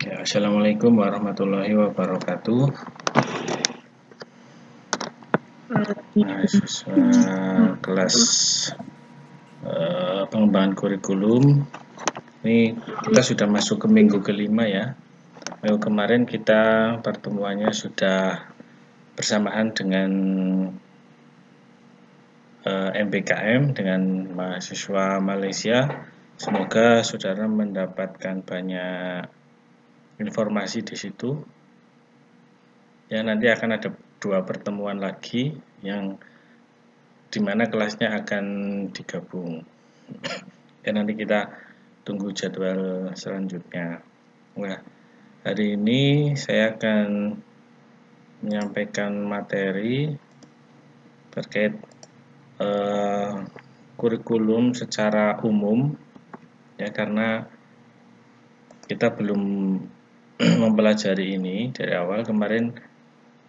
Ya, Assalamualaikum warahmatullahi wabarakatuh. Mahasiswa kelas pengembangan kurikulum. Ini kita sudah masuk ke minggu kelima ya. Minggu kemarin kita pertemuannya sudah bersamaan dengan MBKM dengan mahasiswa Malaysia. Semoga saudara mendapatkan banyak informasi di situ. Ya, nanti akan ada 2 pertemuan lagi yang dimana kelasnya akan digabung. Ya, nanti kita tunggu jadwal selanjutnya. Nah, hari ini saya akan menyampaikan materi terkait kurikulum secara umum ya, karena kita belum mempelajari ini dari awal. Kemarin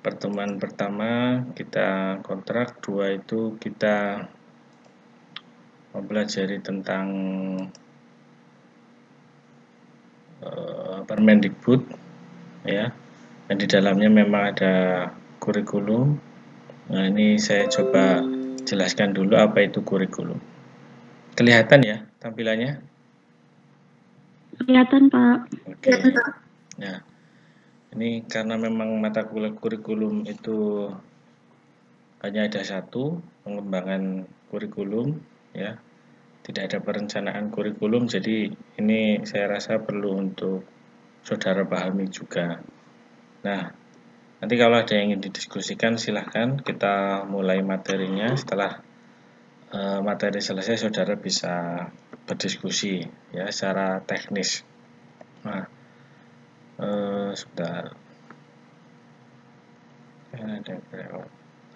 pertemuan pertama kita kontrak, 2 itu kita mempelajari tentang Permendikbud ya, dan di dalamnya memang ada kurikulum. Nah, ini saya coba jelaskan dulu apa itu kurikulum. Kelihatan ya tampilannya? Kelihatan, Pak. Oke. Nah, ini karena memang mata kuliah kurikulum itu hanya ada 1, pengembangan kurikulum ya. Tidak ada perencanaan kurikulum, jadi ini saya rasa perlu untuk saudara pahami juga. Nah, nanti kalau ada yang ingin didiskusikan silahkan kita mulai materinya. Setelah materi selesai saudara bisa berdiskusi ya secara teknis. Nah, sebentar.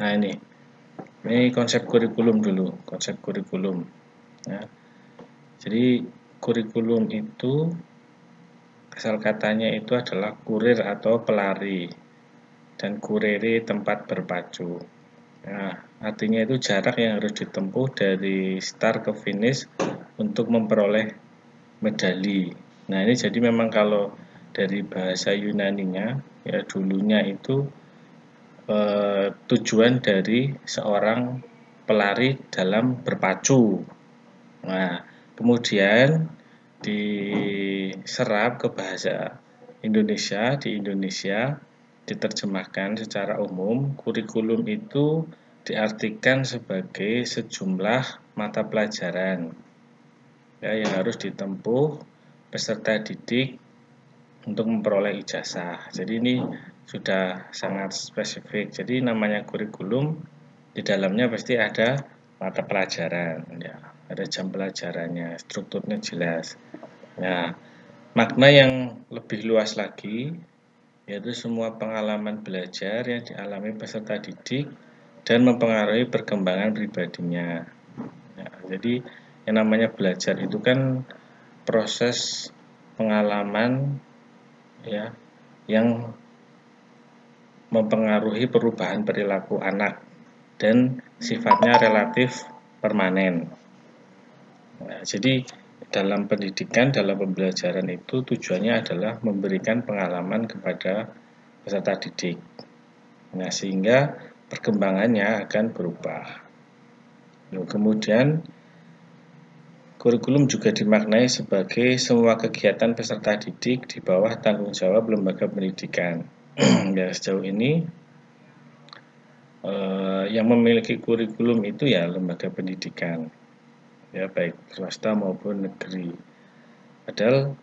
Nah, ini konsep kurikulum dulu, konsep kurikulum ya. Jadi kurikulum itu asal katanya itu adalah kurir atau pelari, dan kurere tempat berpacu. Nah, artinya itu jarak yang harus ditempuh dari start ke finish untuk memperoleh medali. Nah, ini jadi memang kalau dari bahasa Yunaninya ya, dulunya itu tujuan dari seorang pelari dalam berpacu. Nah, kemudian diserap ke bahasa Indonesia, di Indonesia diterjemahkan secara umum. Kurikulum itu diartikan sebagai sejumlah mata pelajaran ya, yang harus ditempuh peserta didik untuk memperoleh ijazah. Jadi ini sudah sangat spesifik. Jadi namanya kurikulum, di dalamnya pasti ada mata pelajaran ya, ada jam pelajarannya, strukturnya jelas. Nah, makna yang lebih luas lagi yaitu semua pengalaman belajar yang dialami peserta didik dan mempengaruhi perkembangan pribadinya. Ya, jadi yang namanya belajar itu kan proses pengalaman ya, yang mempengaruhi perubahan perilaku anak dan sifatnya relatif permanen. Nah, jadi dalam pendidikan, dalam pembelajaran itu tujuannya adalah memberikan pengalaman kepada peserta didik. Nah, sehingga perkembangannya akan berubah. Kemudian kurikulum juga dimaknai sebagai semua kegiatan peserta didik di bawah tanggung jawab lembaga pendidikan. Ya, sejauh ini yang memiliki kurikulum itu ya lembaga pendidikan, ya baik swasta maupun negeri. Padahal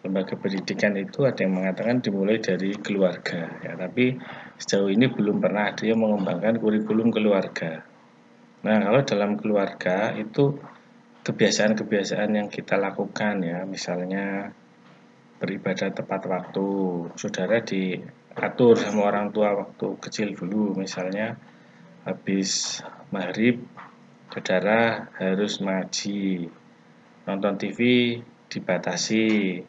lembaga pendidikan itu ada yang mengatakan dimulai dari keluarga, ya, tapi sejauh ini belum pernah ada yang mengembangkan kurikulum keluarga. Nah, kalau dalam keluarga itu kebiasaan-kebiasaan yang kita lakukan ya, misalnya beribadah tepat waktu, saudara diatur sama orang tua waktu kecil dulu, misalnya habis maghrib saudara harus ngaji, nonton TV dibatasi,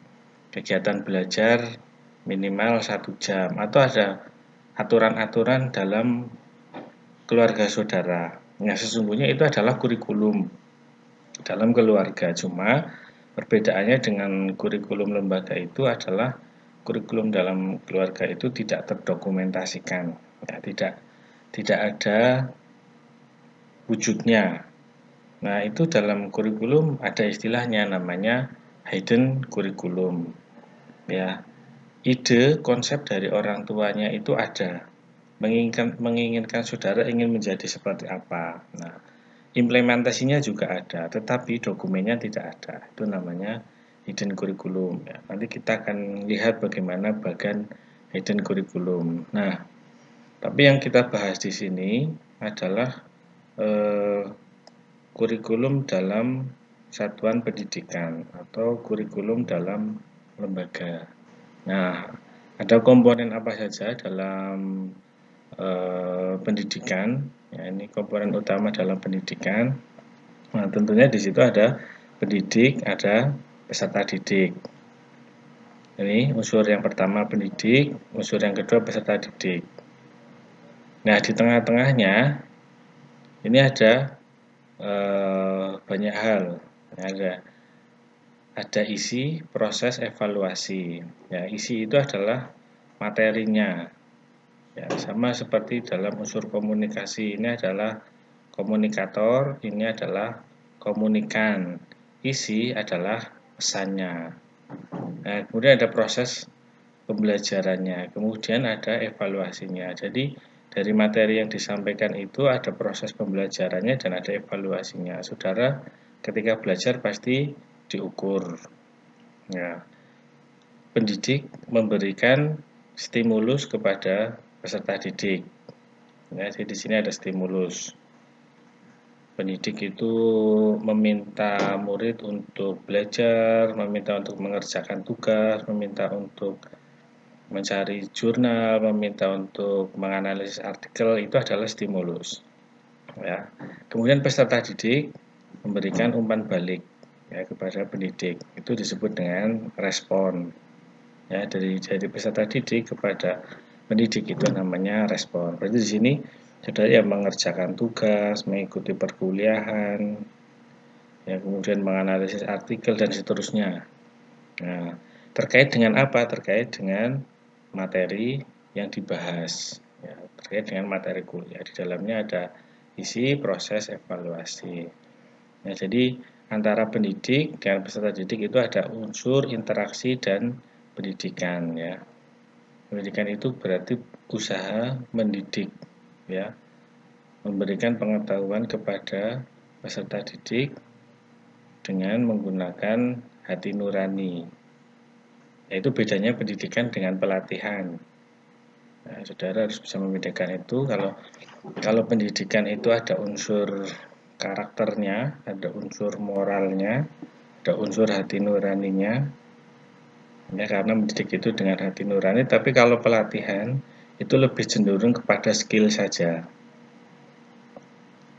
kegiatan belajar minimal 1 jam, atau ada aturan-aturan dalam keluarga saudara. Nah, sesungguhnya itu adalah kurikulum dalam keluarga, cuma Perbedaannya dengan kurikulum lembaga itu adalah kurikulum dalam keluarga itu tidak terdokumentasikan, ya, tidak ada wujudnya. Nah, itu dalam kurikulum ada istilahnya namanya hidden kurikulum. Ya, ide konsep dari orang tuanya itu ada, menginginkan saudara ingin menjadi seperti apa. Nah, implementasinya juga ada, tetapi dokumennya tidak ada. Itu namanya hidden kurikulum. Ya, nanti kita akan lihat bagaimana bagian hidden kurikulum. Nah, tapi yang kita bahas di sini adalah eh, kurikulum dalam satuan pendidikan atau kurikulum dalam lembaga. Nah, ada komponen apa saja dalam pendidikan? Ya, ini komponen utama dalam pendidikan. Nah, tentunya di situ ada pendidik, ada peserta didik. Ini unsur yang pertama pendidik, unsur yang kedua peserta didik. Nah, di tengah-tengahnya ini ada banyak hal. Ada isi, proses, evaluasi. Ya, isi itu adalah materinya. Ya, sama seperti dalam unsur komunikasi, ini adalah komunikator, ini adalah komunikan. Isi adalah pesannya. Nah, kemudian ada proses pembelajarannya, kemudian ada evaluasinya. Jadi dari materi yang disampaikan itu ada proses pembelajarannya dan ada evaluasinya. Saudara ketika belajar pasti diukur. Ya, pendidik memberikan stimulus kepada peserta didik. Ya, jadi di sini ada stimulus. Pendidik itu meminta murid untuk belajar, meminta untuk mengerjakan tugas, meminta untuk mencari jurnal, meminta untuk menganalisis artikel, itu adalah stimulus. Ya. Kemudian peserta didik memberikan umpan balik ya, kepada pendidik. Itu disebut dengan respon. Ya, dari peserta didik kepada pendidik itu namanya respon. Berarti di sini saudara yang mengerjakan tugas, mengikuti perkuliahan, ya, kemudian menganalisis artikel dan seterusnya. Nah, terkait dengan apa? Terkait dengan materi yang dibahas. Ya, terkait dengan materi kuliah. Di dalamnya ada isi, proses, evaluasi. Ya, jadi antara pendidik dan peserta didik itu ada unsur interaksi dan pendidikan. Ya. Pendidikan itu berarti usaha mendidik, ya, memberikan pengetahuan kepada peserta didik dengan menggunakan hati nurani. Yaitu bedanya pendidikan dengan pelatihan. Nah, saudara harus bisa membedakan itu. Kalau pendidikan itu ada unsur karakternya, ada unsur moralnya, ada unsur hati nuraninya. Ya, karena mendidik itu dengan hati nurani, tapi kalau pelatihan itu lebih cenderung kepada skill saja.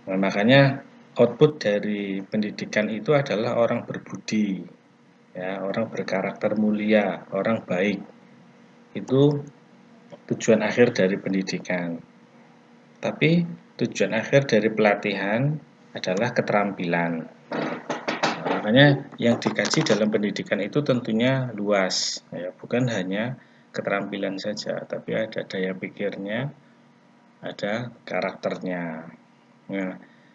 Nah, makanya output dari pendidikan itu adalah orang berbudi, ya, orang berkarakter mulia, orang baik. Itu tujuan akhir dari pendidikan. Tapi tujuan akhir dari pelatihan adalah keterampilan. Makanya yang dikaji dalam pendidikan itu tentunya luas, ya, bukan hanya keterampilan saja, tapi ada daya pikirnya, ada karakternya. Nah,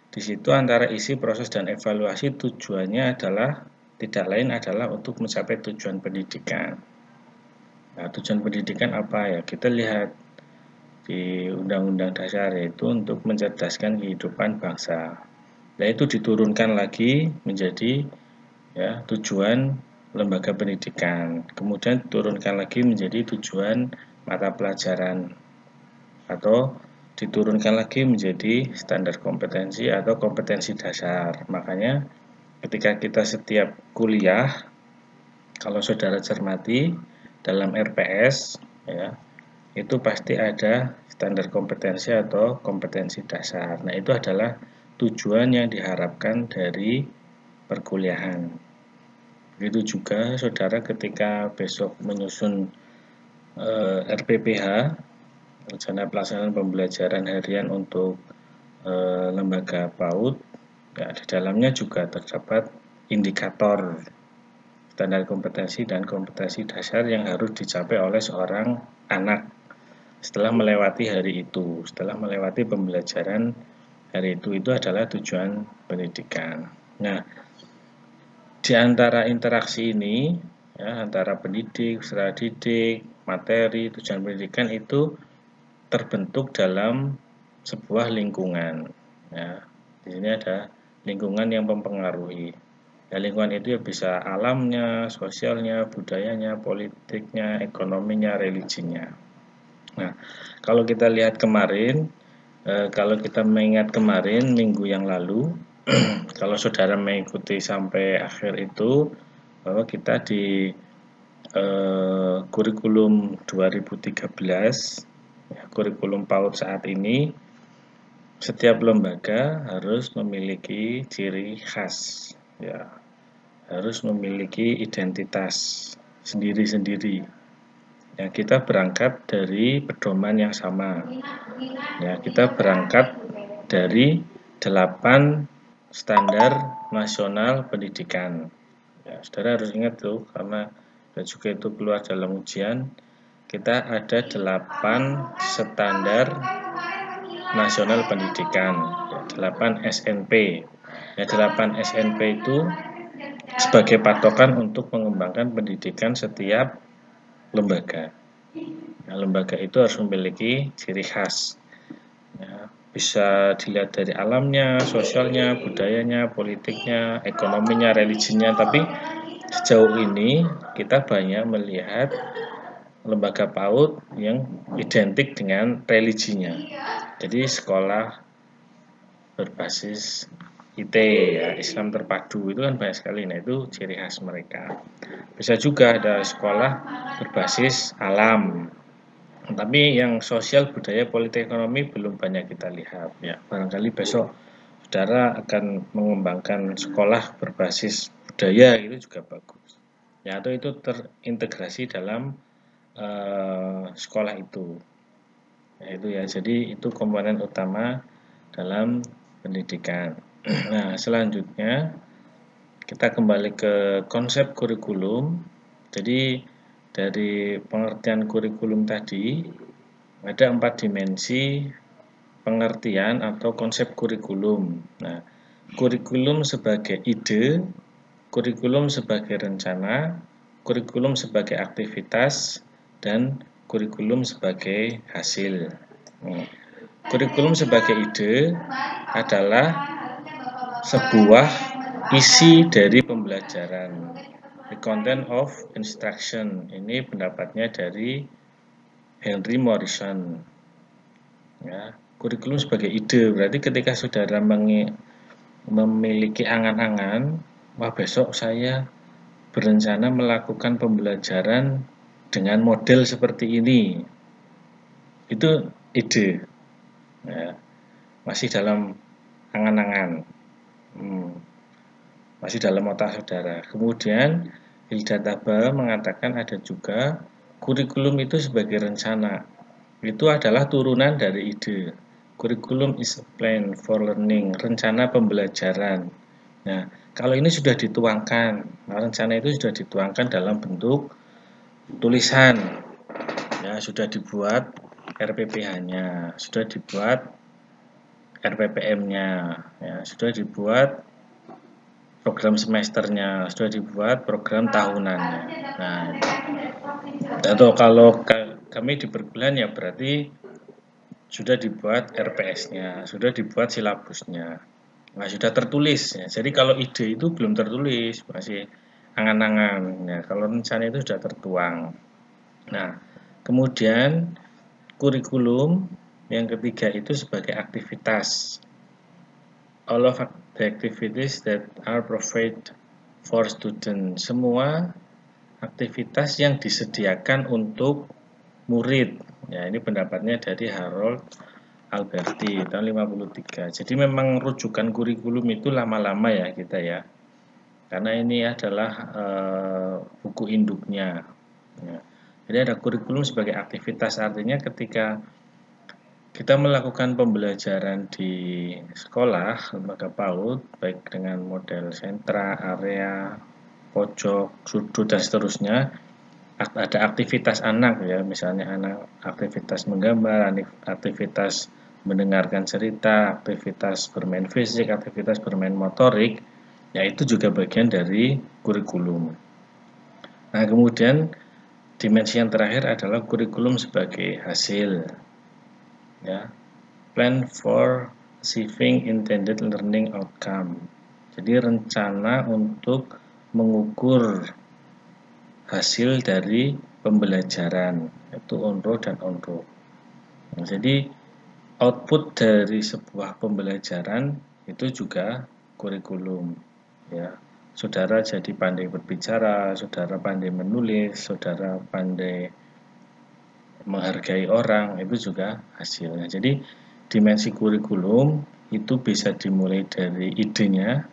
di situ antara isi, proses, dan evaluasi tujuannya adalah tidak lain adalah untuk mencapai tujuan pendidikan. Nah, tujuan pendidikan apa ya? Kita lihat di Undang-Undang Dasar, yaitu untuk mencerdaskan kehidupan bangsa. Nah, itu diturunkan lagi menjadi ya tujuan lembaga pendidikan, kemudian diturunkan lagi menjadi tujuan mata pelajaran, atau diturunkan lagi menjadi standar kompetensi atau kompetensi dasar. Makanya ketika kita setiap kuliah, kalau saudara cermati dalam RPS, ya, itu pasti ada standar kompetensi atau kompetensi dasar. Nah, itu adalah tujuan yang diharapkan dari perkuliahan. Begitu juga saudara ketika besok menyusun RPPH, rencana pelaksanaan pembelajaran harian untuk lembaga PAUD, ya, di dalamnya juga terdapat indikator standar kompetensi dan kompetensi dasar yang harus dicapai oleh seorang anak setelah melewati hari itu, setelah melewati pembelajaran hari itu adalah tujuan pendidikan. Nah, di antara interaksi ini, ya, antara pendidik, peserta didik, materi, tujuan pendidikan itu terbentuk dalam sebuah lingkungan. Ya, di sini ada lingkungan yang mempengaruhi. Ya, lingkungan itu ya bisa alamnya, sosialnya, budayanya, politiknya, ekonominya, religinya. Nah, kalau kita lihat kemarin, kalau kita mengingat kemarin minggu yang lalu, kalau saudara mengikuti sampai akhir itu, bahwa kita di kurikulum 2013, ya, kurikulum PAUD saat ini, setiap lembaga harus memiliki ciri khas, ya, harus memiliki identitas sendiri-sendiri. Ya, kita berangkat dari pedoman yang sama. Ya, kita berangkat dari 8 standar nasional pendidikan. Ya, saudara harus ingat tuh, karena juga itu keluar dalam ujian. Kita ada 8 standar nasional pendidikan, ya, 8 SNP. Ya, 8 SNP itu sebagai patokan untuk mengembangkan pendidikan setiap lembaga. Nah, lembaga itu harus memiliki ciri khas. Ya, bisa dilihat dari alamnya, sosialnya, budayanya, politiknya, ekonominya, religinya. Tapi sejauh ini kita banyak melihat lembaga PAUD yang identik dengan religinya. Jadi sekolah berbasis IT, ya, Islam terpadu itu kan banyak sekali. Nah, itu ciri khas mereka. Bisa juga ada sekolah berbasis alam, tapi yang sosial, budaya, politik, ekonomi belum banyak kita lihat. Ya, barangkali besok saudara akan mengembangkan sekolah berbasis budaya, itu juga bagus. Ya, atau itu terintegrasi dalam sekolah itu. Ya, itu ya. Jadi itu komponen utama dalam pendidikan. Nah, selanjutnya kita kembali ke konsep kurikulum. Jadi dari pengertian kurikulum tadi ada 4 dimensi pengertian atau konsep kurikulum. Nah, kurikulum sebagai ide, kurikulum sebagai rencana, kurikulum sebagai aktivitas, dan kurikulum sebagai hasil. Kurikulum sebagai ide adalah sebuah isi dari pembelajaran. The content of instruction. Ini pendapatnya dari Henry Morrison. Ya, kurikulum sebagai ide berarti ketika saudara memiliki angan-angan, wah besok saya berencana melakukan pembelajaran dengan model seperti ini. Itu ide. Ya, masih dalam angan-angan. Masih dalam otak saudara. Kemudian Hilda Tabal mengatakan ada juga kurikulum itu sebagai rencana. Itu adalah turunan dari ide. Kurikulum is a plan for learning, rencana pembelajaran. Nah, kalau ini sudah dituangkan, nah, rencana itu sudah dituangkan dalam bentuk tulisan. Ya, sudah dibuat RPPH-nya, sudah dibuat RPPM-nya, ya, sudah dibuat program semesternya, sudah dibuat program tahunannya. Nah, atau kalau kami di perguruan ya berarti sudah dibuat RPS-nya, sudah dibuat silabusnya. Nah, sudah tertulis ya. Jadi kalau ide itu belum tertulis, masih angan-angan. Ya, kalau rencana itu sudah tertuang. Nah, kemudian kurikulum yang ketiga itu sebagai aktivitas. All of the activities that are provided for students. Semua aktivitas yang disediakan untuk murid. Ya, ini pendapatnya dari Harold Alberti tahun 53. Jadi memang rujukan kurikulum itu lama-lama ya kita ya. Karena ini adalah buku induknya. Ya. Jadi ada kurikulum sebagai aktivitas, artinya ketika kita melakukan pembelajaran di sekolah, lembaga PAUD, baik dengan model sentra, area, pojok, sudut, dan seterusnya. Ada aktivitas anak ya, misalnya anak aktivitas menggambar, aktivitas mendengarkan cerita, aktivitas bermain fisik, aktivitas bermain motorik, ya itu juga bagian dari kurikulum. Nah, kemudian dimensi yang terakhir adalah kurikulum sebagai hasil. Ya, plan for achieving intended learning outcome. Jadi rencana untuk mengukur hasil dari pembelajaran, yaitu on-road dan on-road. Nah, jadi output dari sebuah pembelajaran itu juga kurikulum. Ya, saudara jadi pandai berbicara, saudara pandai menulis, saudara pandai menghargai orang, itu juga hasilnya. Jadi dimensi kurikulum itu bisa dimulai dari idenya,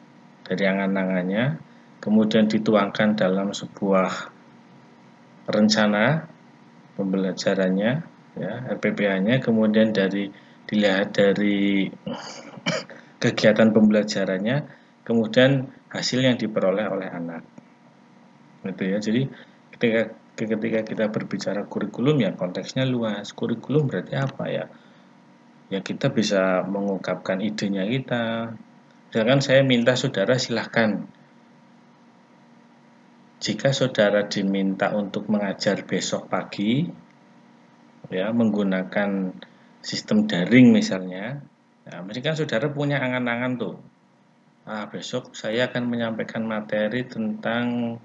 dari angan-angannya, kemudian dituangkan dalam sebuah rencana pembelajarannya, ya, RPPH-nya, kemudian dilihat dari kegiatan pembelajarannya, kemudian hasil yang diperoleh oleh anak. Gitu ya. Jadi ketika kita berbicara kurikulum, ya konteksnya luas. Kurikulum berarti apa ya? Ya kita bisa mengungkapkan idenya kita. Misalkan saya minta saudara silahkan, jika saudara diminta untuk mengajar besok pagi, ya menggunakan sistem daring misalnya, nah, mesti kan saudara punya angan-angan tuh. Besok saya akan menyampaikan materi tentang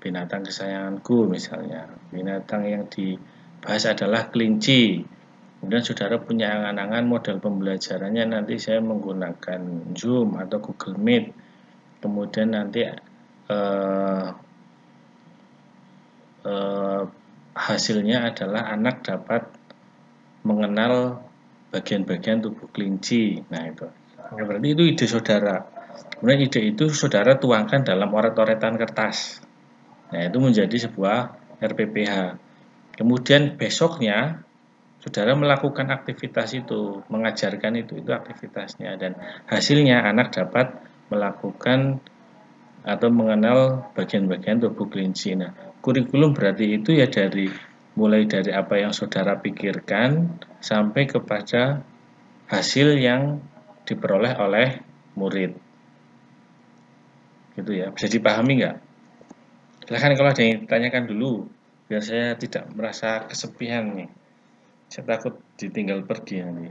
binatang kesayanganku misalnya. Binatang yang dibahas adalah kelinci. Kemudian saudara punya angan-angan model pembelajarannya nanti saya menggunakan Zoom atau Google Meet. Kemudian nanti hasilnya adalah anak dapat mengenal bagian-bagian tubuh kelinci. Nah itu, ya, berarti itu ide saudara. Kemudian ide itu saudara tuangkan dalam oret-oretan kertas. Nah itu menjadi sebuah RPPH. Kemudian besoknya saudara melakukan aktivitas itu, mengajarkan itu aktivitasnya, dan hasilnya anak dapat melakukan atau mengenal bagian-bagian tubuh kelinci. Nah, kurikulum berarti itu ya mulai dari apa yang saudara pikirkan sampai kepada hasil yang diperoleh oleh murid. Gitu ya, bisa dipahami nggak? Silahkan kalau ada yang ditanyakan dulu, biar saya tidak merasa kesepian nih. Saya takut ditinggal pergi nanti.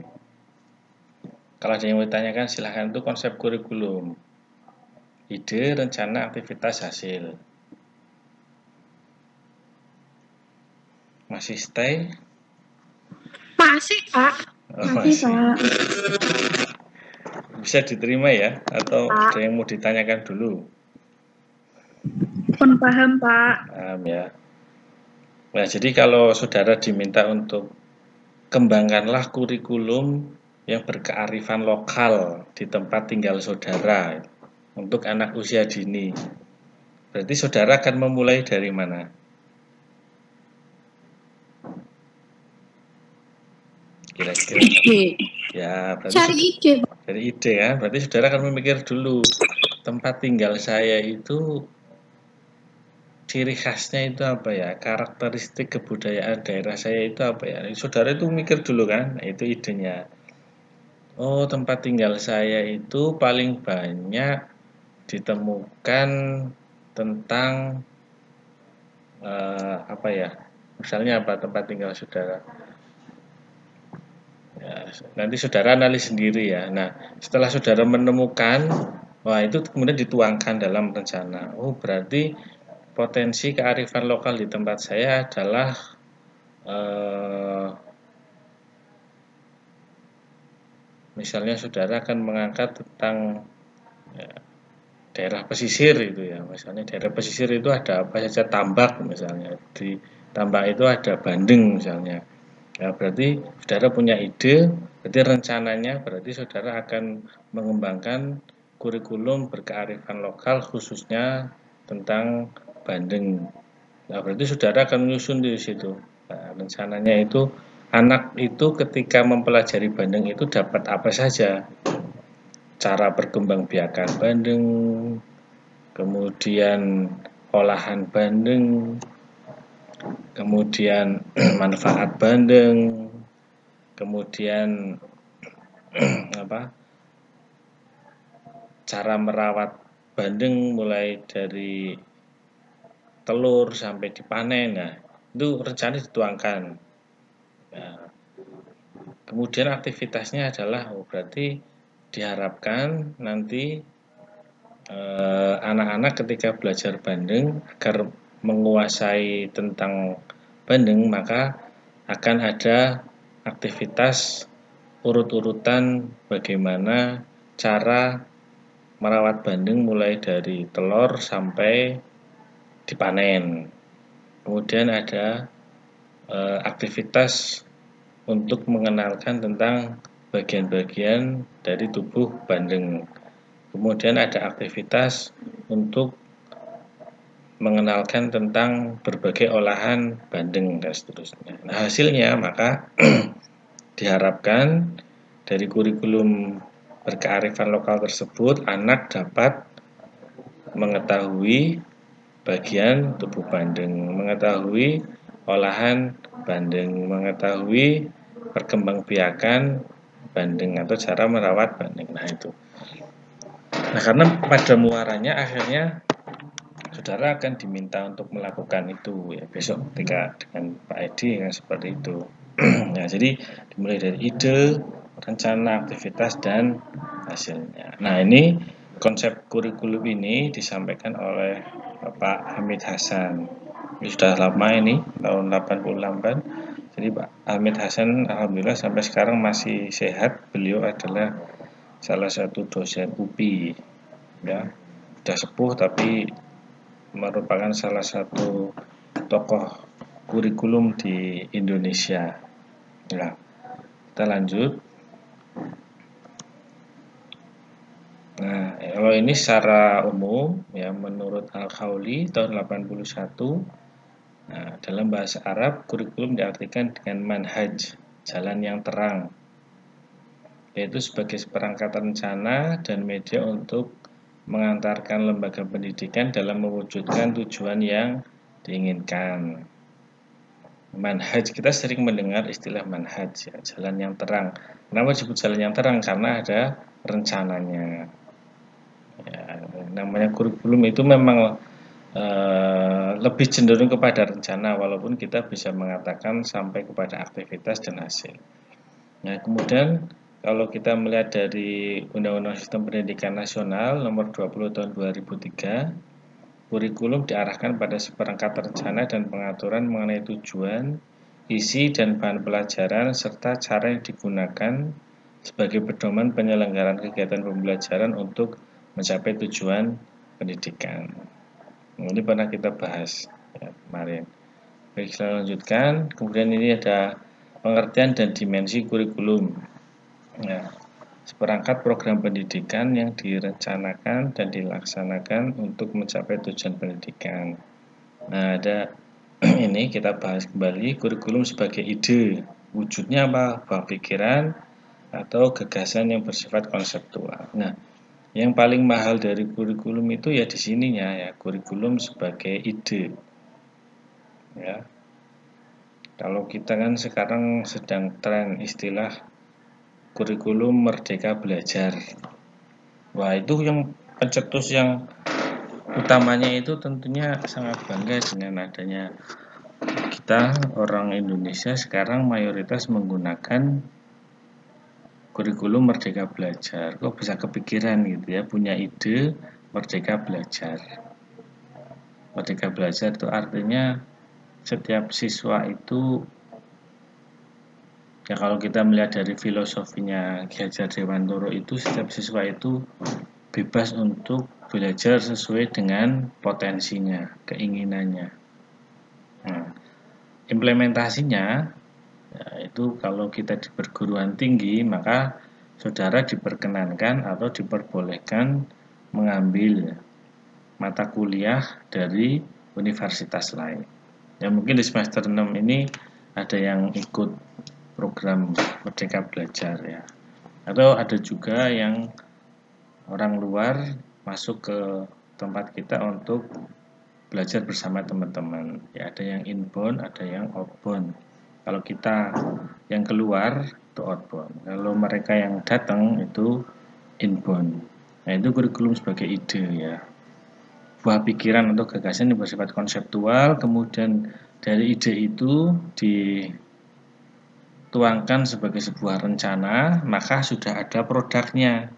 Kalau ada yang mau ditanyakan, silahkan. Itu konsep kurikulum. Ide, rencana, aktivitas, hasil. Masih stay? Masih, Pak. Masih, Pak. Bisa diterima ya? Atau Pak, ada yang mau ditanyakan dulu? pun paham, Pak. Paham ya. Nah, jadi kalau saudara diminta untuk kembangkanlah kurikulum yang berkearifan lokal di tempat tinggal saudara untuk anak usia dini. Berarti saudara akan memulai dari mana? Kira-kira. Ya, berarti cari ide. Dari ide ya. Berarti saudara akan memikir dulu, tempat tinggal saya itu ciri khasnya itu apa ya? Karakteristik kebudayaan daerah saya itu apa ya? Saudara itu mikir dulu kan? Nah, itu idenya. Oh, tempat tinggal saya itu paling banyak ditemukan tentang apa ya? Misalnya apa tempat tinggal saudara? Ya, nanti saudara analis sendiri ya. Nah, setelah saudara menemukan, wah itu kemudian dituangkan dalam rencana. Oh, berarti potensi kearifan lokal di tempat saya adalah misalnya saudara akan mengangkat tentang ya, daerah pesisir itu ya. Misalnya daerah pesisir itu ada apa saja, tambak misalnya. Di tambak itu ada bandeng misalnya. Ya, berarti saudara punya ide, berarti rencananya berarti saudara akan mengembangkan kurikulum berkearifan lokal khususnya tentang bandeng. Nah, berarti saudara akan menyusun di situ. Nah, rencananya itu anak itu ketika mempelajari bandeng itu dapat apa saja. Cara berkembangbiakan bandeng, kemudian olahan bandeng, kemudian manfaat bandeng, kemudian cara merawat bandeng mulai dari telur sampai dipanen. Nah, itu rencana dituangkan. Nah, kemudian aktivitasnya adalah berarti diharapkan nanti anak-anak ketika belajar bandeng agar menguasai tentang bandeng, maka akan ada aktivitas urut-urutan bagaimana cara merawat bandeng mulai dari telur sampai dipanen. Kemudian ada aktivitas untuk mengenalkan tentang bagian-bagian dari tubuh bandeng. Kemudian ada aktivitas untuk mengenalkan tentang berbagai olahan bandeng dan seterusnya. Nah, hasilnya maka diharapkan dari kurikulum berkearifan lokal tersebut anak dapat mengetahui bagian tubuh bandeng, mengetahui olahan bandeng, mengetahui perkembangbiakan bandeng atau cara merawat bandeng. Nah, itu. Nah, karena pada muaranya akhirnya saudara akan diminta untuk melakukan itu ya besok ketika dengan Pak Edi yang seperti itu. Nah, jadi dimulai dari ide, rencana, aktivitas, dan hasilnya. Nah, ini konsep kurikulum ini disampaikan oleh Bapak Hamid Hasan. Ini sudah lama ini, tahun 88. Jadi Pak Hamid Hasan alhamdulillah sampai sekarang masih sehat. Beliau adalah salah satu dosen UPI. Ya, sudah sepuh tapi merupakan salah satu tokoh kurikulum di Indonesia. Ya, kita lanjut. Nah, kalau ini secara umum ya menurut Al-Khawli tahun 81. Nah, dalam bahasa Arab kurikulum diartikan dengan manhaj, jalan yang terang, yaitu sebagai seperangkat rencana dan media untuk mengantarkan lembaga pendidikan dalam mewujudkan tujuan yang diinginkan. Manhaj, kita sering mendengar istilah manhaj ya, jalan yang terang. Kenapa disebut jalan yang terang? Karena ada rencananya. Ya, namanya kurikulum itu memang lebih cenderung kepada rencana, walaupun kita bisa mengatakan sampai kepada aktivitas dan hasil. Nah, kemudian kalau kita melihat dari Undang-Undang Sistem Pendidikan Nasional Nomor 20 Tahun 2003, kurikulum diarahkan pada seperangkat rencana dan pengaturan mengenai tujuan, isi dan bahan pelajaran, serta cara yang digunakan sebagai pedoman penyelenggaraan kegiatan pembelajaran untuk mencapai tujuan pendidikan. Ini pernah kita bahas ya, kemarin. Baik, saya lanjutkan. Kemudian ini ada pengertian dan dimensi kurikulum. Ya, seperangkat program pendidikan yang direncanakan dan dilaksanakan untuk mencapai tujuan pendidikan. Nah, ada ini kita bahas kembali kurikulum sebagai ide. Wujudnya apa? Buah pikiran atau gagasan yang bersifat konseptual. Nah, yang paling mahal dari kurikulum itu ya di sininya ya, kurikulum sebagai ide. Ya. Kalau kita kan sekarang sedang tren istilah kurikulum merdeka belajar. Wah, itu yang pencetus yang utamanya itu tentunya sangat bangga dengan adanya kita orang Indonesia sekarang mayoritas menggunakan kurikulum merdeka belajar. Kok bisa kepikiran gitu ya, punya ide merdeka belajar. Merdeka belajar itu artinya setiap siswa itu ya, kalau kita melihat dari filosofinya Ki Hajar Dewantoro itu setiap siswa itu bebas untuk belajar sesuai dengan potensinya, keinginannya. Nah, implementasinya ya, itu kalau kita di perguruan tinggi maka saudara diperkenankan atau diperbolehkan mengambil mata kuliah dari universitas lain. Ya, mungkin di semester 6 ini ada yang ikut program Merdeka Belajar ya. Atau ada juga yang orang luar masuk ke tempat kita untuk belajar bersama teman-teman. Ya, ada yang inbound, ada yang outbound. Kalau kita yang keluar itu outbound. Kalau mereka yang datang itu inbound. Nah, itu kurikulum sebagai ide ya. Buah pikiran atau gagasan yang bersifat konseptual, kemudian dari ide itu dituangkan sebagai sebuah rencana, maka sudah ada produknya.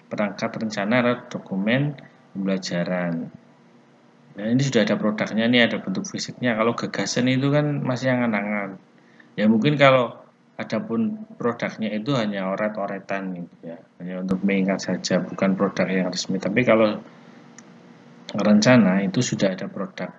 Perangkat rencana adalah dokumen pembelajaran. Nah, ini sudah ada produknya, ini ada bentuk fisiknya. Kalau gagasan itu kan masih angan-angan. Ya mungkin kalau adapun produknya itu hanya oret-oretan gitu ya, hanya untuk mengingat saja, bukan produk yang resmi. Tapi kalau rencana itu sudah ada produk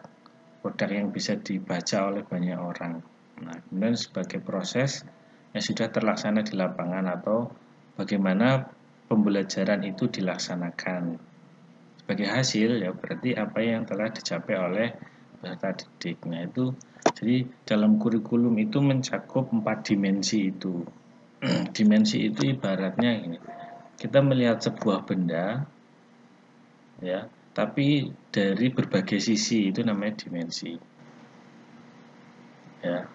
yang bisa dibaca oleh banyak orang. Nah, kemudian sebagai proses yang sudah terlaksana di lapangan atau bagaimana pembelajaran itu dilaksanakan. Sebagai hasil ya berarti apa yang telah dicapai oleh peserta didik. Nah, itu jadi dalam kurikulum itu mencakup 4 dimensi itu. Dimensi itu ibaratnya ini. Kita melihat sebuah benda ya, tapi dari berbagai sisi, itu namanya dimensi. Ya.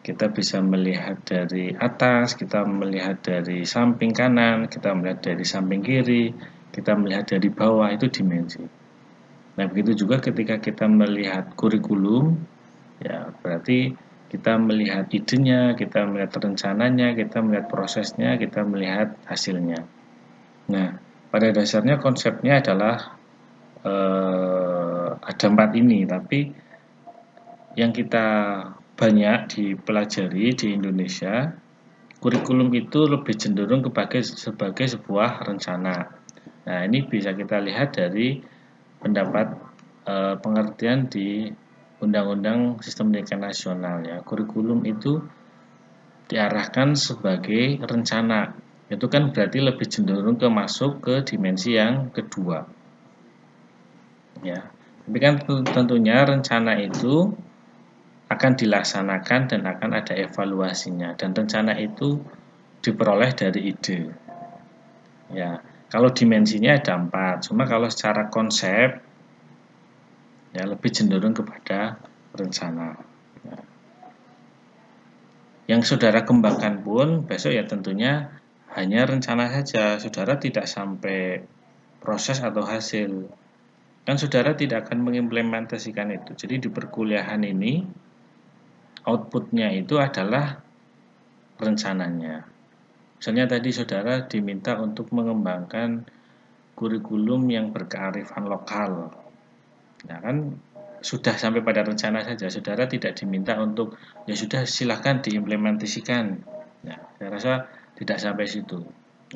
Kita bisa melihat dari atas, kita melihat dari samping kanan, kita melihat dari samping kiri, kita melihat dari bawah, itu dimensi. Nah, begitu juga ketika kita melihat kurikulum, ya berarti kita melihat idenya, kita melihat rencananya, kita melihat prosesnya, kita melihat hasilnya. Nah, pada dasarnya konsepnya adalah ada 4 ini, tapi yang kita banyak dipelajari di Indonesia, kurikulum itu lebih cenderung sebagai sebuah rencana. Nah, ini bisa kita lihat dari pendapat pengertian di Undang-Undang Sistem Pendidikan Nasional ya. Kurikulum itu diarahkan sebagai rencana. Itu kan berarti lebih cenderung masuk ke dimensi yang kedua. Ya. Tapi kan tentunya rencana itu akan dilaksanakan dan akan ada evaluasinya, dan rencana itu diperoleh dari ide. Ya, kalau dimensinya ada 4, cuma kalau secara konsep ya lebih cenderung kepada rencana. Ya. Yang saudara kembangkan pun besok ya tentunya hanya rencana saja, saudara tidak sampai proses atau hasil. Kan saudara tidak akan mengimplementasikan itu. Jadi di perkuliahan ini outputnya itu adalah rencananya. Misalnya tadi saudara diminta untuk mengembangkan kurikulum yang berkearifan lokal. Nah, kan sudah sampai pada rencana saja, saudara tidak diminta untuk ya sudah silahkan diimplementasikan. Nah, saya rasa tidak sampai situ.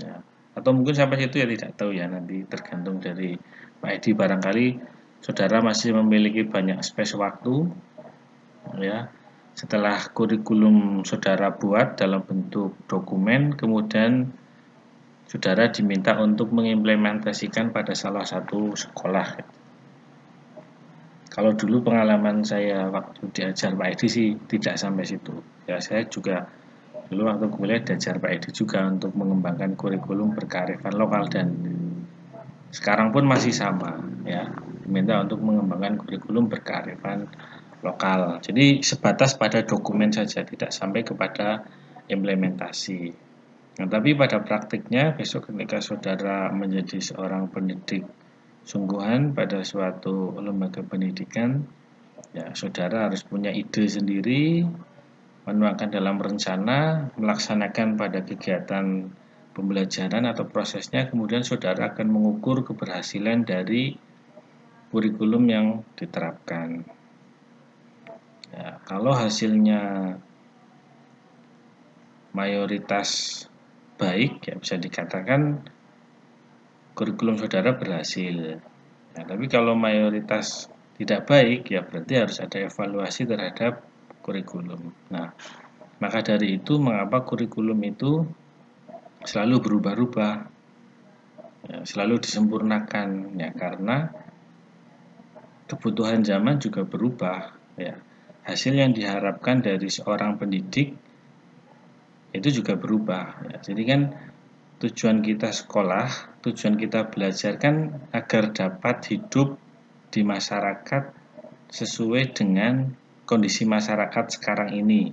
Ya. Atau mungkin sampai situ ya tidak tahu ya, nanti tergantung dari Pak Edi, barangkali saudara masih memiliki banyak space waktu ya. Setelah kurikulum saudara buat dalam bentuk dokumen, kemudian saudara diminta untuk mengimplementasikan pada salah satu sekolah. Kalau dulu pengalaman saya waktu diajar Pak Edi sih tidak sampai situ. Ya, saya juga dulu waktu kuliah diajar Pak Edi juga untuk mengembangkan kurikulum berkearifan lokal, dan sekarang pun masih sama ya, diminta untuk mengembangkan kurikulum berkearifan lokal. Jadi sebatas pada dokumen saja, tidak sampai kepada implementasi. Nah, tapi pada praktiknya besok ketika saudara menjadi seorang pendidik sungguhan pada suatu lembaga pendidikan, ya saudara harus punya ide sendiri, menuangkan dalam rencana, melaksanakan pada kegiatan pembelajaran atau prosesnya, kemudian saudara akan mengukur keberhasilan dari kurikulum yang diterapkan. Ya, kalau hasilnya mayoritas baik, ya bisa dikatakan kurikulum saudara berhasil. Ya, tapi kalau mayoritas tidak baik, ya berarti harus ada evaluasi terhadap kurikulum. Nah, maka dari itu mengapa kurikulum itu selalu berubah-ubah, ya, selalu disempurnakan, ya karena kebutuhan zaman juga berubah. Ya. Hasil yang diharapkan dari seorang pendidik itu juga berubah. Ya. Jadi kan tujuan kita sekolah, tujuan kita belajar kan agar dapat hidup di masyarakat sesuai dengan kondisi masyarakat sekarang ini,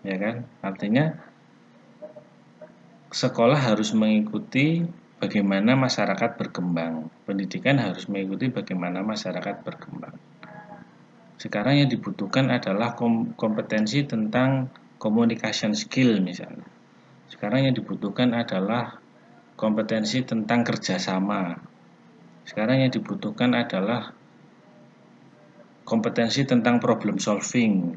ya kan? Artinya sekolah harus mengikuti bagaimana masyarakat berkembang, pendidikan harus mengikuti bagaimana masyarakat berkembang. Sekarang yang dibutuhkan adalah kompetensi tentang communication skill misalnya. Sekarang yang dibutuhkan adalah kompetensi tentang kerjasama. Sekarang yang dibutuhkan adalah kompetensi tentang problem solving.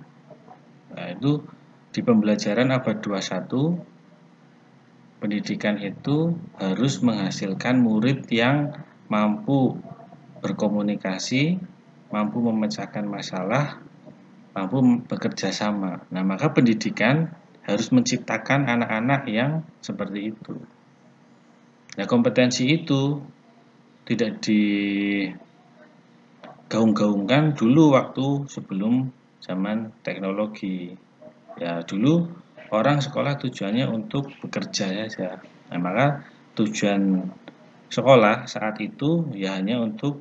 Nah, itu di pembelajaran abad 21, pendidikan itu harus menghasilkan murid yang mampu berkomunikasi, mampu memecahkan masalah, mampu bekerja sama. Nah, maka pendidikan harus menciptakan anak-anak yang seperti itu. Nah, kompetensi itu tidak digaung-gaungkan dulu waktu sebelum zaman teknologi. Ya, dulu orang sekolah tujuannya untuk bekerja saja. Nah, maka tujuan sekolah saat itu ya hanya untuk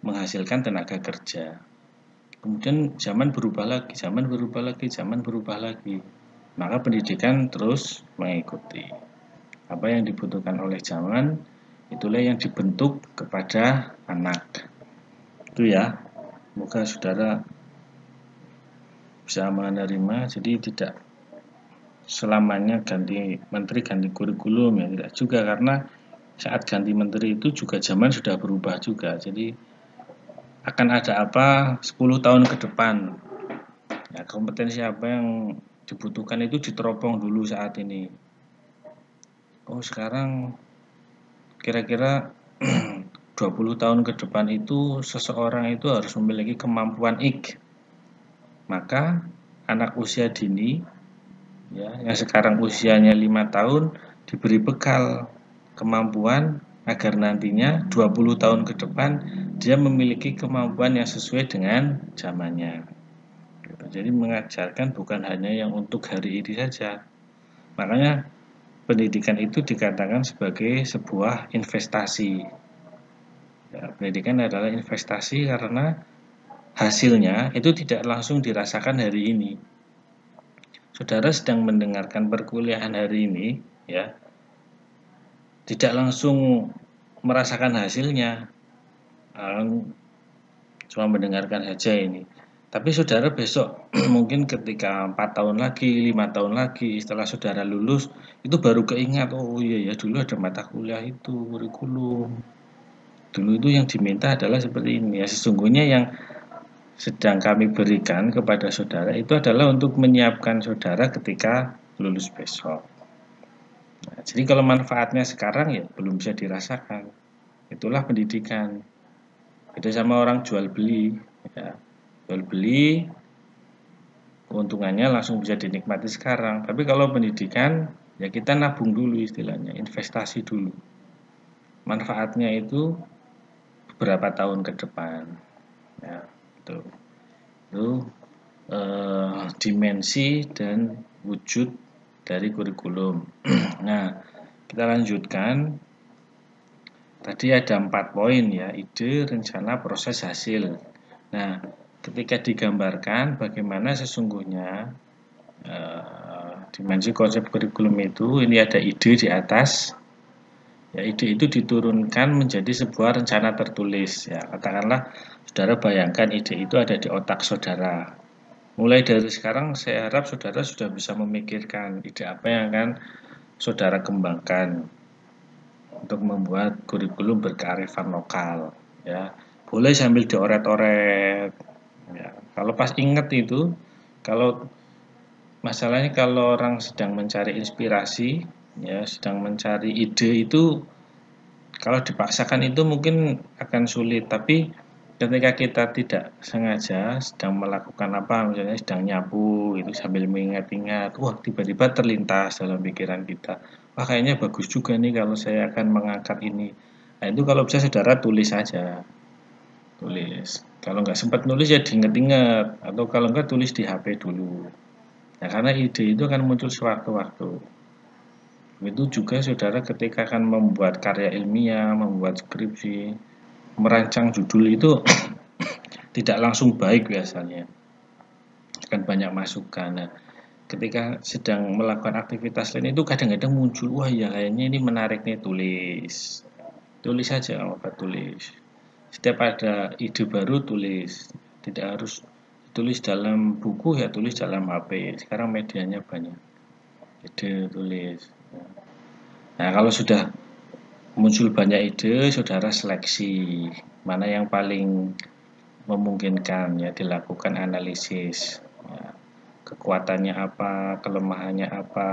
menghasilkan tenaga kerja. Kemudian zaman berubah lagi, zaman berubah lagi, zaman berubah lagi. Maka pendidikan terus mengikuti apa yang dibutuhkan oleh zaman, itulah yang dibentuk kepada anak. Itu ya, semoga saudara bisa menerima. Jadi tidak selamanya ganti menteri, ganti kurikulum, ya tidak juga, karena saat ganti menteri itu juga zaman sudah berubah juga. Jadi akan ada apa 10 tahun ke depan, ya, kompetensi apa yang dibutuhkan itu diteropong dulu saat ini. Oh, sekarang kira-kira 20 tahun ke depan itu seseorang itu harus memiliki kemampuan X. Maka anak usia dini, ya, yang sekarang usianya 5 tahun diberi bekal kemampuan agar nantinya 20 tahun ke depan dia memiliki kemampuan yang sesuai dengan zamannya. Jadi mengajarkan bukan hanya yang untuk hari ini saja. Makanya pendidikan itu dikatakan sebagai sebuah investasi. Ya, pendidikan adalah investasi karena hasilnya itu tidak langsung dirasakan hari ini. Saudara sedang mendengarkan perkuliahan hari ini, ya, tidak langsung merasakan hasilnya, cuma mendengarkan saja ini. Tapi saudara besok mungkin ketika 4 tahun lagi, 5 tahun lagi setelah saudara lulus, itu baru keingat, oh iya ya dulu ada mata kuliah itu, kurikulum. Dulu itu yang diminta adalah seperti ini. Ya, sesungguhnya yang sedang kami berikan kepada saudara itu adalah untuk menyiapkan saudara ketika lulus besok. Nah, jadi kalau manfaatnya sekarang ya belum bisa dirasakan. Itulah pendidikan. Beda sama orang jual beli, ya. Jual beli keuntungannya langsung bisa dinikmati sekarang. Tapi kalau pendidikan ya kita nabung dulu istilahnya, investasi dulu. Manfaatnya itu beberapa tahun ke depan. Ya, itu dimensi dan wujud dari kurikulum. Nah, kita lanjutkan. Tadi ada 4 poin ya, ide, rencana, proses, hasil. Nah, ketika digambarkan bagaimana sesungguhnya dimensi konsep kurikulum itu, ini ada ide di atas. Ya, ide itu diturunkan menjadi sebuah rencana tertulis. Ya, katakanlah saudara bayangkan ide itu ada di otak saudara. Mulai dari sekarang saya harap saudara sudah bisa memikirkan ide apa yang akan saudara kembangkan untuk membuat kurikulum berkearifan lokal. Ya, boleh sambil dioret-oret. Ya, kalau pas ingat itu, kalau masalahnya kalau orang sedang mencari inspirasi, ya, sedang mencari ide itu, kalau dipaksakan itu mungkin akan sulit. Tapi ketika kita tidak sengaja sedang melakukan apa, misalnya sedang nyapu itu sambil mengingat-ingat, wah tiba-tiba terlintas dalam pikiran kita, wah kayaknya bagus juga nih kalau saya akan mengangkat ini. Nah itu kalau bisa saudara tulis saja, tulis. Kalau nggak sempat nulis ya diingat-ingat, atau kalau nggak tulis di HP dulu. Nah karena ide itu akan muncul sewaktu-waktu. Begitu juga saudara ketika akan membuat karya ilmiah, membuat skripsi, merancang judul itu tidak langsung baik biasanya. Akan banyak masukan. Nah, ketika sedang melakukan aktivitas lain itu kadang-kadang muncul, wah ya kayaknya ini menarik nih, tulis. Tulis saja, apa tulis. Setiap ada ide baru tulis. Tidak harus tulis dalam buku, ya tulis dalam HP. Sekarang medianya banyak. Ide tulis. Nah, kalau sudah muncul banyak ide, saudara seleksi mana yang paling memungkinkan, ya dilakukan analisis. Ya, kekuatannya apa, kelemahannya apa,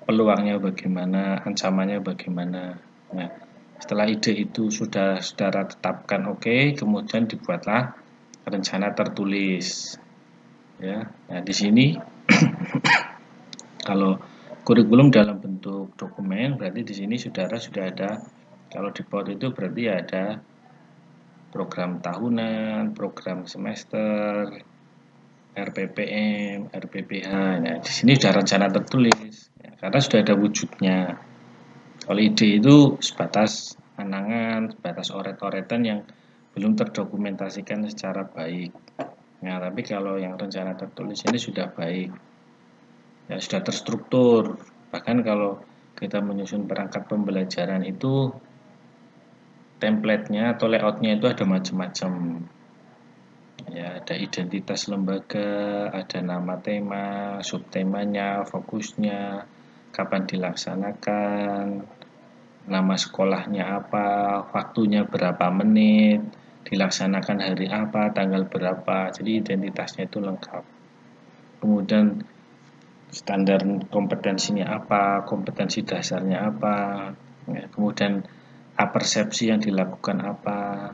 peluangnya bagaimana, ancamannya bagaimana. Nah, setelah ide itu sudah saudara tetapkan oke, kemudian dibuatlah rencana tertulis. Ya, nah di sini kalau kurikulum dalam bentuk dokumen, berarti di sini saudara sudah ada. Kalau di POT itu berarti ada program tahunan, program semester, RPPM, RPPH. Nah, di sini sudah rencana tertulis, ya, karena sudah ada wujudnya. Kalau ide itu sebatas anangan, sebatas oret-oretan yang belum terdokumentasikan secara baik. Nah, tapi kalau yang rencana tertulis ini sudah baik, ya sudah terstruktur. Bahkan kalau kita menyusun perangkat pembelajaran itu template-nya atau layout-nya itu ada macam-macam. Ya, ada identitas lembaga, ada nama tema, subtemanya, fokusnya, kapan dilaksanakan, nama sekolahnya apa, waktunya berapa menit, dilaksanakan hari apa, tanggal berapa. Jadi identitasnya itu lengkap. Kemudian standar kompetensinya apa, kompetensi dasarnya apa, ya, kemudian persepsi yang dilakukan apa,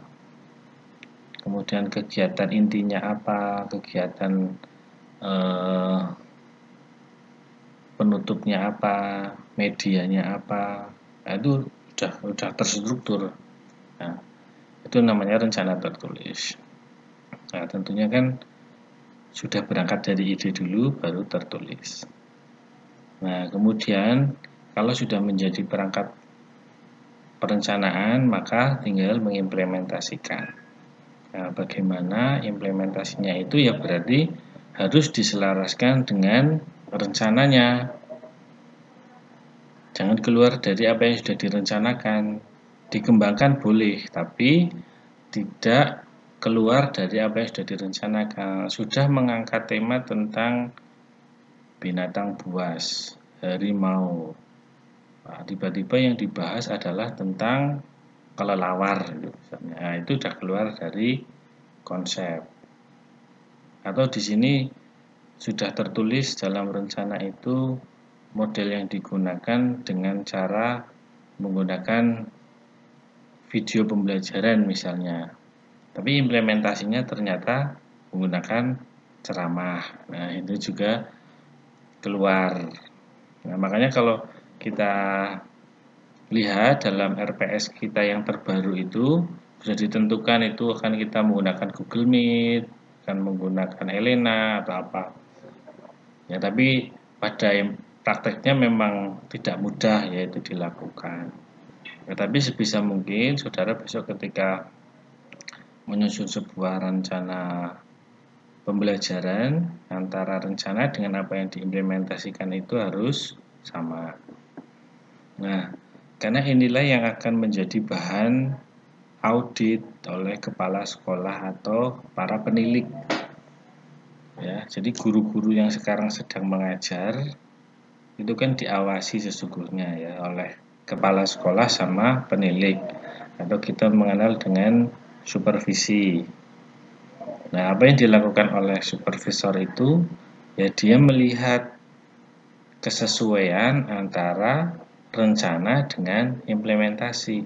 kemudian kegiatan intinya apa, kegiatan penutupnya apa, medianya apa. Nah, itu sudah terstruktur. Nah, itu namanya rencana tertulis. Nah, tentunya kan sudah berangkat dari ide dulu, baru tertulis. Nah, kemudian kalau sudah menjadi perangkat perencanaan, maka tinggal mengimplementasikan. Nah, bagaimana implementasinya itu ya berarti harus diselaraskan dengan rencananya. Jangan keluar dari apa yang sudah direncanakan. Dikembangkan boleh, tapi tidak keluar dari apa yang sudah direncanakan. Sudah mengangkat tema tentang binatang buas, harimau. Nah, tiba-tiba yang dibahas adalah tentang kelelawar, misalnya. Nah, itu sudah keluar dari konsep. Atau di sini sudah tertulis dalam rencana itu model yang digunakan dengan cara menggunakan video pembelajaran misalnya. Tapi implementasinya ternyata menggunakan ceramah. Nah, itu juga keluar. Nah, makanya kalau kita lihat dalam RPS kita yang terbaru itu sudah ditentukan itu akan kita menggunakan Google Meet, akan menggunakan Elena atau apa. Ya, tapi pada prakteknya memang tidak mudah yaitu dilakukan. Ya, tapi sebisa mungkin saudara besok ketika menyusun sebuah rencana pembelajaran, antara rencana dengan apa yang diimplementasikan itu harus sama. Nah, karena inilah yang akan menjadi bahan audit oleh kepala sekolah atau para penilik. Ya, jadi guru-guru yang sekarang sedang mengajar itu kan diawasi sesungguhnya ya oleh kepala sekolah sama penilik, atau kita mengenal dengan supervisi. Nah, apa yang dilakukan oleh supervisor itu ya dia melihat kesesuaian antara rencana dengan implementasi.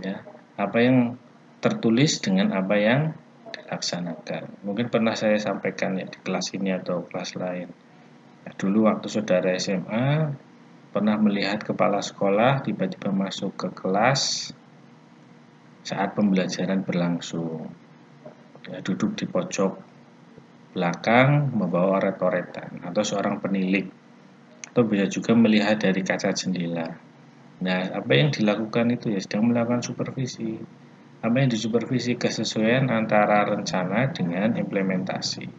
Ya, apa yang tertulis dengan apa yang dilaksanakan. Mungkin pernah saya sampaikan ya di kelas ini atau kelas lain. Nah, dulu waktu saudara SMA pernah melihat kepala sekolah tiba-tiba masuk ke kelas saat pembelajaran berlangsung. Ya, duduk di pojok belakang membawa oret-oretan, atau seorang penilik atau atau bisa juga melihat dari kaca jendela. Nah, apa yang dilakukan itu ya sedang melakukan supervisi. Apa yang disupervisi? Kesesuaian antara rencana dengan implementasi.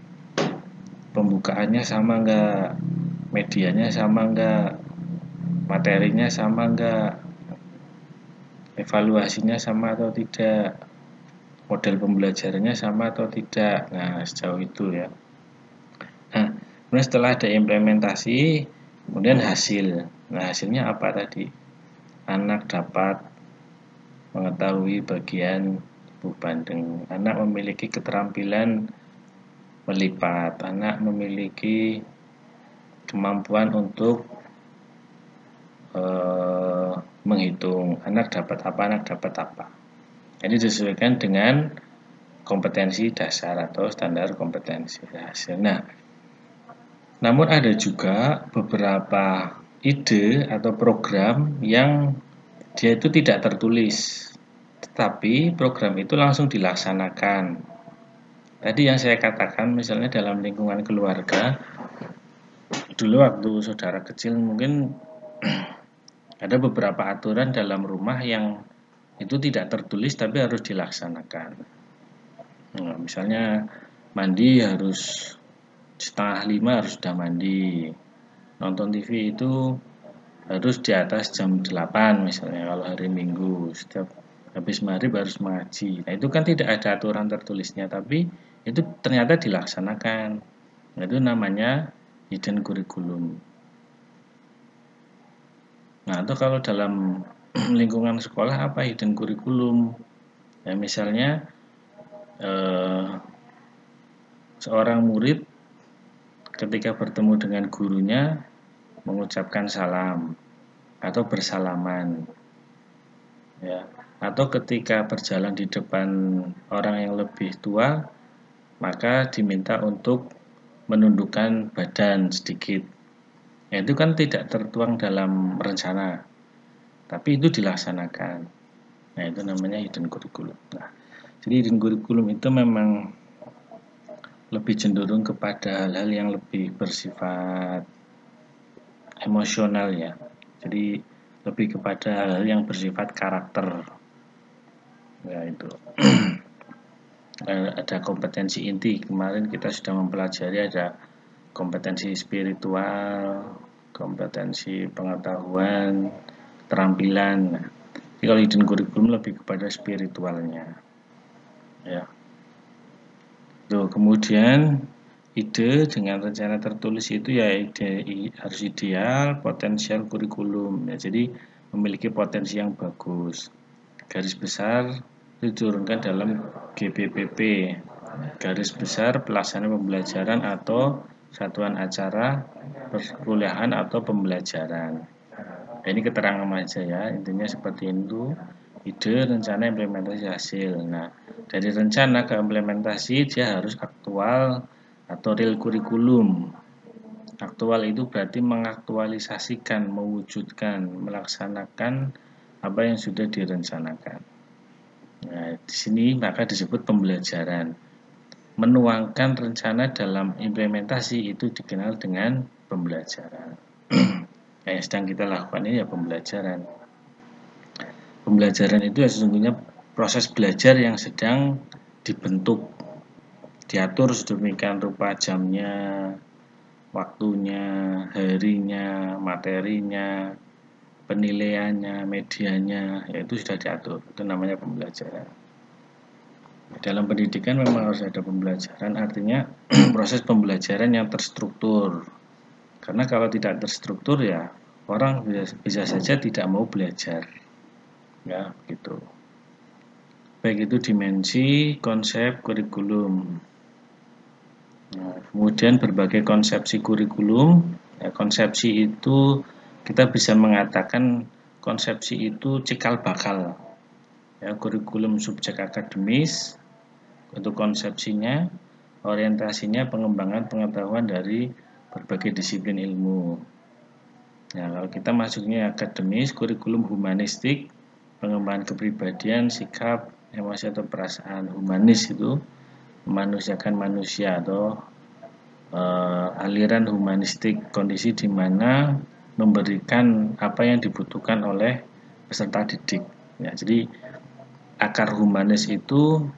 Pembukaannya sama enggak? Medianya sama enggak? Materinya sama enggak? Evaluasinya sama atau tidak? Model pembelajarannya sama atau tidak? Nah, sejauh itu ya. Nah, kemudian setelah ada implementasi, kemudian hasil. Nah, hasilnya apa tadi? Anak dapat mengetahui bagian tubuh bandeng. Anak memiliki keterampilan melipat. Anak memiliki kemampuan untuk menghitung. Anak dapat apa, anak dapat apa. Jadi disesuaikan dengan kompetensi dasar atau standar kompetensi hasil. Nah, namun ada juga beberapa ide atau program yang dia itu tidak tertulis, tetapi program itu langsung dilaksanakan. Tadi yang saya katakan misalnya dalam lingkungan keluarga, dulu waktu saudara kecil mungkin ada beberapa aturan dalam rumah yang itu tidak tertulis tapi harus dilaksanakan. Nah, misalnya mandi harus 4:30 harus sudah mandi. Nonton TV itu harus di atas jam 8 misalnya kalau hari Minggu. Setiap habis maghrib harus mengaji. Nah, itu kan tidak ada aturan tertulisnya tapi itu ternyata dilaksanakan. Nah, itu namanya hidden curriculum. Nah, atau kalau dalam lingkungan sekolah apa hidden curriculum? Ya, misalnya seorang murid ketika bertemu dengan gurunya mengucapkan salam atau bersalaman, ya. Atau ketika berjalan di depan orang yang lebih tua, maka diminta untuk menundukkan badan sedikit. Ya, itu kan tidak tertuang dalam rencana, tapi itu dilaksanakan. Nah, itu namanya hidden curriculum. Nah, jadi hidden curriculum itu memang lebih cenderung kepada hal-hal yang lebih bersifat emosional ya. Jadi lebih kepada hal-hal yang bersifat karakter. Ya itu. Ada kompetensi inti. Kemarin kita sudah mempelajari ada kompetensi spiritual, kompetensi pengetahuan, keterampilan. Nah, jadi kalau hidden curriculum lebih kepada spiritualnya. Ya. Tuh, kemudian ide dengan rencana tertulis itu ya harus ideal, potensial kurikulum. Ya, jadi memiliki potensi yang bagus. Garis besar diturunkan dalam GBPP. Garis besar pelaksanaan pembelajaran atau satuan acara perkuliahan atau pembelajaran. Nah, ini keterangan aja ya, intinya seperti itu. Ide, rencana, implementasi, hasil. Nah, dari rencana ke implementasi dia harus aktual atau real kurikulum. Aktual itu berarti mengaktualisasikan, mewujudkan, melaksanakan apa yang sudah direncanakan. Nah, di sini maka disebut pembelajaran. Menuangkan rencana dalam implementasi itu dikenal dengan pembelajaran. Yang sedang kita lakukan ini ya pembelajaran. Pembelajaran itu ya sesungguhnya proses belajar yang sedang dibentuk, diatur sedemikian rupa jamnya, waktunya, harinya, materinya, penilaiannya, medianya, yaitu sudah diatur. Itu namanya pembelajaran. Dalam pendidikan memang harus ada pembelajaran, artinya proses pembelajaran yang terstruktur. Karena kalau tidak terstruktur ya orang bisa saja tidak mau belajar. Ya, gitu. Baik itu dimensi, konsep, kurikulum. Nah, kemudian berbagai konsepsi kurikulum. Ya, konsepsi itu kita bisa mengatakan konsepsi itu cikal bakal. Ya, kurikulum subjek akademis untuk konsepsinya, orientasinya pengembangan pengetahuan dari berbagai disiplin ilmu. Nah, kalau kita masuknya akademis, kurikulum humanistik, pengembangan kepribadian, sikap, emosi atau perasaan. Humanis itu memanusiakan manusia atau aliran humanistik, kondisi di mana memberikan apa yang dibutuhkan oleh peserta didik. Ya, jadi akar humanis itu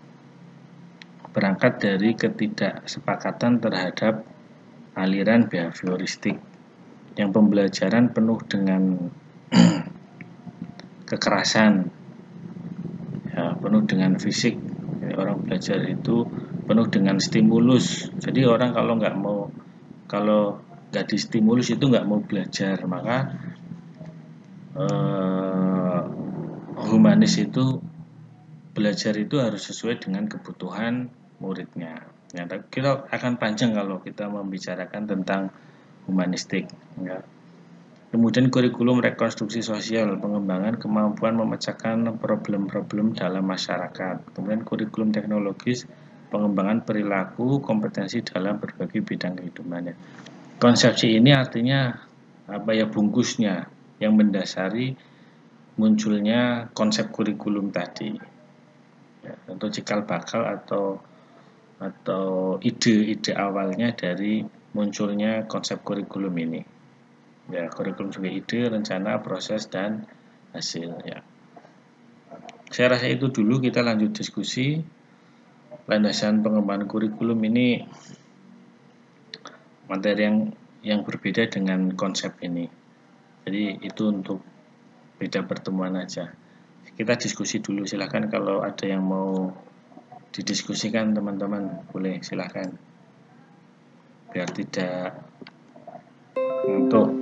berangkat dari ketidaksepakatan terhadap aliran behavioristik yang pembelajaran penuh dengan kekerasan, ya, penuh dengan fisik. Jadi orang belajar itu penuh dengan stimulus. Jadi orang kalau nggak distimulus itu nggak mau belajar. Maka humanis itu belajar itu harus sesuai dengan kebutuhan muridnya. Ya, kita akan panjang kalau kita membicarakan tentang humanistik. Ya. Kemudian kurikulum rekonstruksi sosial, pengembangan kemampuan memecahkan problem-problem dalam masyarakat. Kemudian kurikulum teknologis, pengembangan perilaku, kompetensi dalam berbagai bidang kehidupan. Konsepsi ini artinya apa ya, bungkusnya yang mendasari munculnya konsep kurikulum tadi. Ya, tentu cikal bakal atau ide-ide awalnya dari munculnya konsep kurikulum ini. Ya, kurikulum sebagai ide, rencana, proses, dan hasil. Ya. Saya rasa itu dulu, kita lanjut diskusi. Landasan pengembangan kurikulum ini materi yang berbeda dengan konsep ini. Jadi itu untuk beda pertemuan aja. Kita diskusi dulu, silahkan kalau ada yang mau didiskusikan teman-teman, boleh silahkan biar tidak ngantuk.